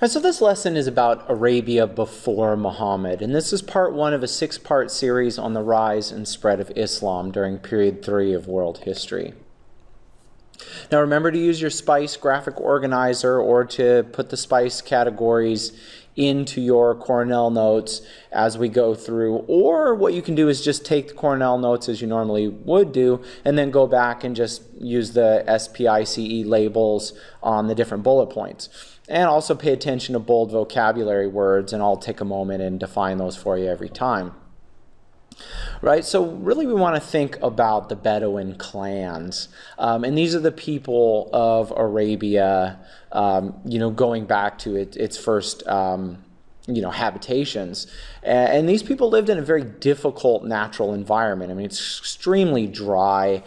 Alright, so this lesson is about Arabia before Muhammad, and this is part one of a six-part series on the rise and spread of Islam during period 3 of world history. Now remember to use your SPICE graphic organizer or to put the SPICE categories into your Cornell notes as we go through, or what you can do is just take the Cornell notes as you normally would do and then go back and just use the SPICE labels on the different bullet points. And also pay attention to bold vocabulary words, and I'll take a moment and define those for you every time. Right, so really we want to think about the Bedouin clans, and these are the people of Arabia, going back to its first, habitations. And these people lived in a very difficult natural environment. I mean, it's extremely dry.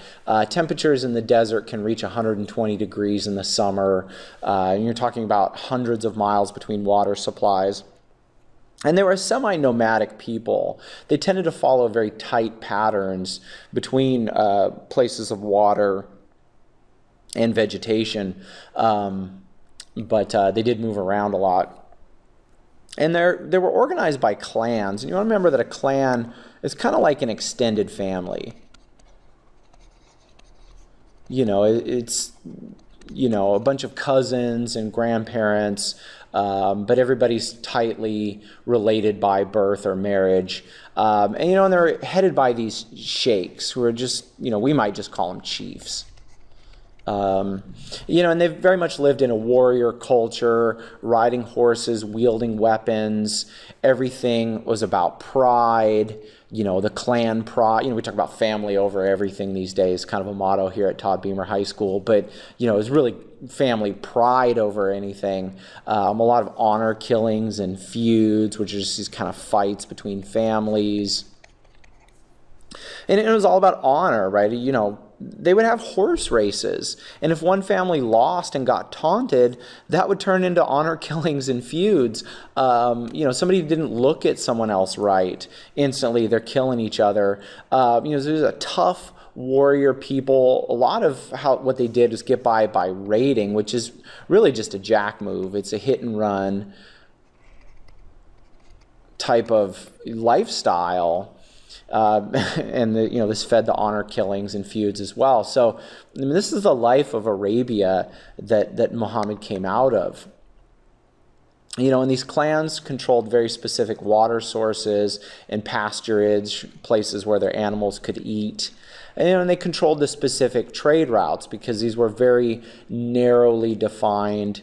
Temperatures in the desert can reach 120 degrees in the summer. And you're talking about hundreds of miles between water supplies. And they were a semi-nomadic people. They tended to follow very tight patterns between places of water and vegetation, but they did move around a lot. And they were organized by clans. And you want to remember that a clan is kind of like an extended family. It's a bunch of cousins and grandparents, but everybody's tightly related by birth or marriage. And they're headed by these sheikhs who are just, we might just call them chiefs. And they've very much lived in a warrior culture, riding horses, wielding weapons. Everything was about pride, the clan pride. We talk about family over everything these days, kind of a motto here at Todd Beamer High School. But, it was really family pride over anything. A lot of honor killings and feuds, which are just these kind of fights between families. And it was all about honor, right? They would have horse races, and if one family lost and got taunted, that would turn into honor killings and feuds. Somebody didn't look at someone else right, instantly they're killing each other. There's a tough warrior people. A lot of what they did was get by raiding, which is really just a jack move. It's a hit and run type of lifestyle. And this fed the honor killings and feuds as well. So this is the life of Arabia that Muhammad came out of. And these clans controlled very specific water sources and pasturage, places where their animals could eat. And they controlled the specific trade routes because these were very narrowly defined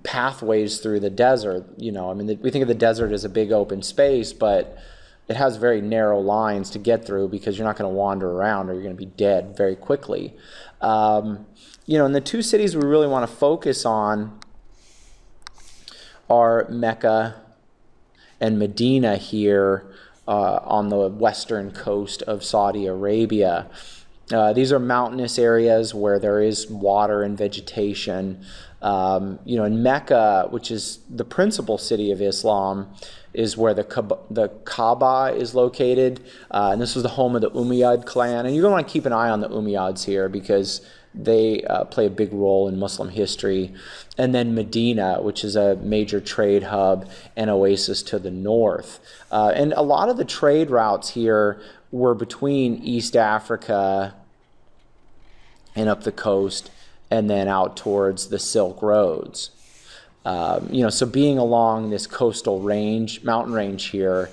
pathways through the desert. We think of the desert as a big open space, but it has very narrow lines to get through because you're not going to wander around or you're going to be dead very quickly. And the two cities we really want to focus on are Mecca and Medina here on the western coast of Saudi Arabia. These are mountainous areas where there is water and vegetation. In Mecca, which is the principal city of Islam, is where the Kaaba is located. And this was the home of the Umayyad clan. And you're going to want to keep an eye on the Umayyads here because they play a big role in Muslim history. And then Medina, which is a major trade hub and oasis to the north. And a lot of the trade routes here were between East Africa and up the coast and then out towards the Silk Roads. So being along this coastal mountain range here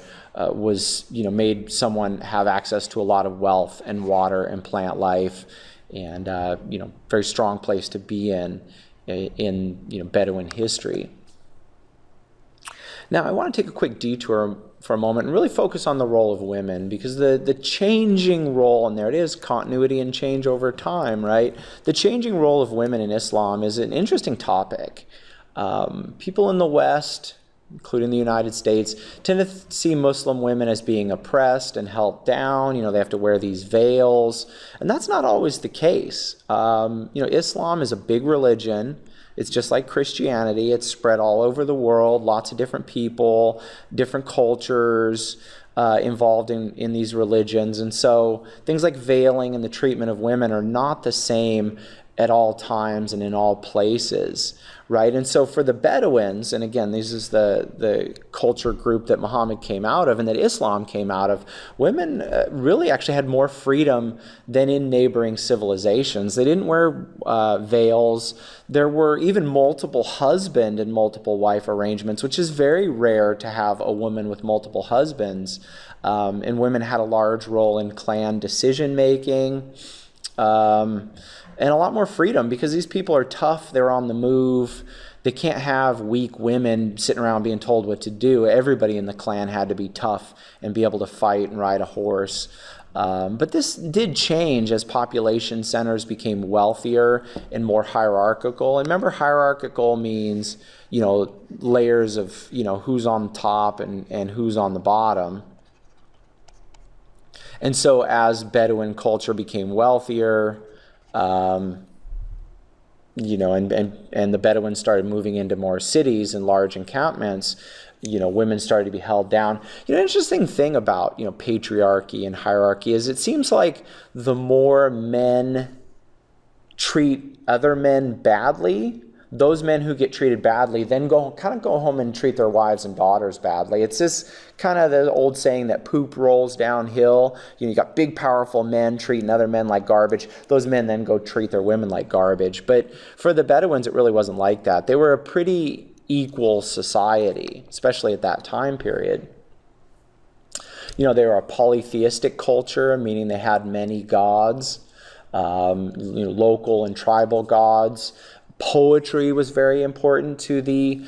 made someone have access to a lot of wealth and water and plant life, and very strong place to be in Bedouin history. Now I want to take a quick detour for a moment and really focus on the role of women, because the changing role, and there it is, continuity and change over time, right? The changing role of women in Islam is an interesting topic. People in the West, including the United States, tend to see Muslim women as being oppressed and held down. They have to wear these veils, and that's not always the case. Islam is a big religion. It's just like Christianity. It's spread all over the world, lots of different people, different cultures involved in these religions. And so things like veiling and the treatment of women are not the same at all times and in all places, right? And so for the Bedouins, and again, this is the culture group that Muhammad came out of and that Islam came out of, women really actually had more freedom than in neighboring civilizations. They didn't wear veils. There were even multiple husband and multiple wife arrangements, which is very rare to have a woman with multiple husbands. And women had a large role in clan decision-making. And a lot more freedom because these people are tough. They're on the move. They can't have weak women sitting around being told what to do. Everybody in the clan had to be tough and be able to fight and ride a horse. But this did change as population centers became wealthier and more hierarchical. And remember, hierarchical means, you know, layers of, you know, who's on top and who's on the bottom. And so as Bedouin culture became wealthier, you know, and the Bedouins started moving into more cities and large encampments, you know, women started to be held down. You know, interesting thing about, you know, patriarchy and hierarchy is it seems like the more men treat other men badly, those men who get treated badly then kind of go home and treat their wives and daughters badly. It's this kind of the old saying that poop rolls downhill. You know, you got big, powerful men treating other men like garbage. Those men then go treat their women like garbage. But for the Bedouins, it really wasn't like that. They were a pretty equal society, especially at that time period. You know, they were a polytheistic culture, meaning they had many gods, you know, local and tribal gods. Poetry was very important to the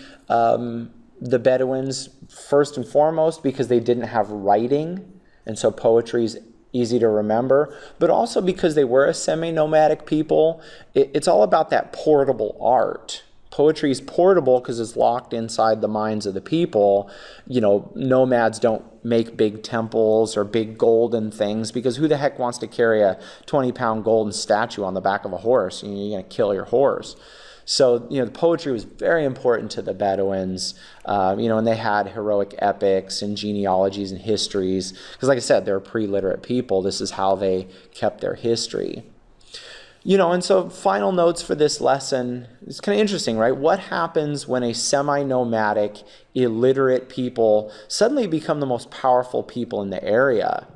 Bedouins, first and foremost, because they didn't have writing, and so poetry is easy to remember, but also because they were a semi-nomadic people. It's all about that portable art. Poetry is portable because it's locked inside the minds of the people. You know, nomads don't make big temples or big golden things because who the heck wants to carry a 20-pound golden statue on the back of a horse? You're going to kill your horse. So, you know, the poetry was very important to the Bedouins, you know, and they had heroic epics and genealogies and histories. Because like I said, they're pre-literate people. This is how they kept their history. You know, and so final notes for this lesson, it's kind of interesting, right? What happens when a semi-nomadic, illiterate people suddenly become the most powerful people in the area?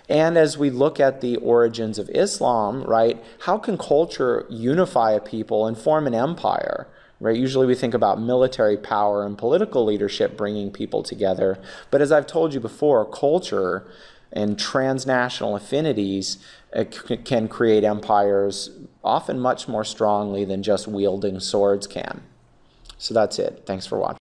And as we look at the origins of Islam, right, how can culture unify a people and form an empire, right? Usually we think about military power and political leadership bringing people together. But as I've told you before, culture and transnational affinities can create empires often much more strongly than just wielding swords can. So that's it. Thanks for watching.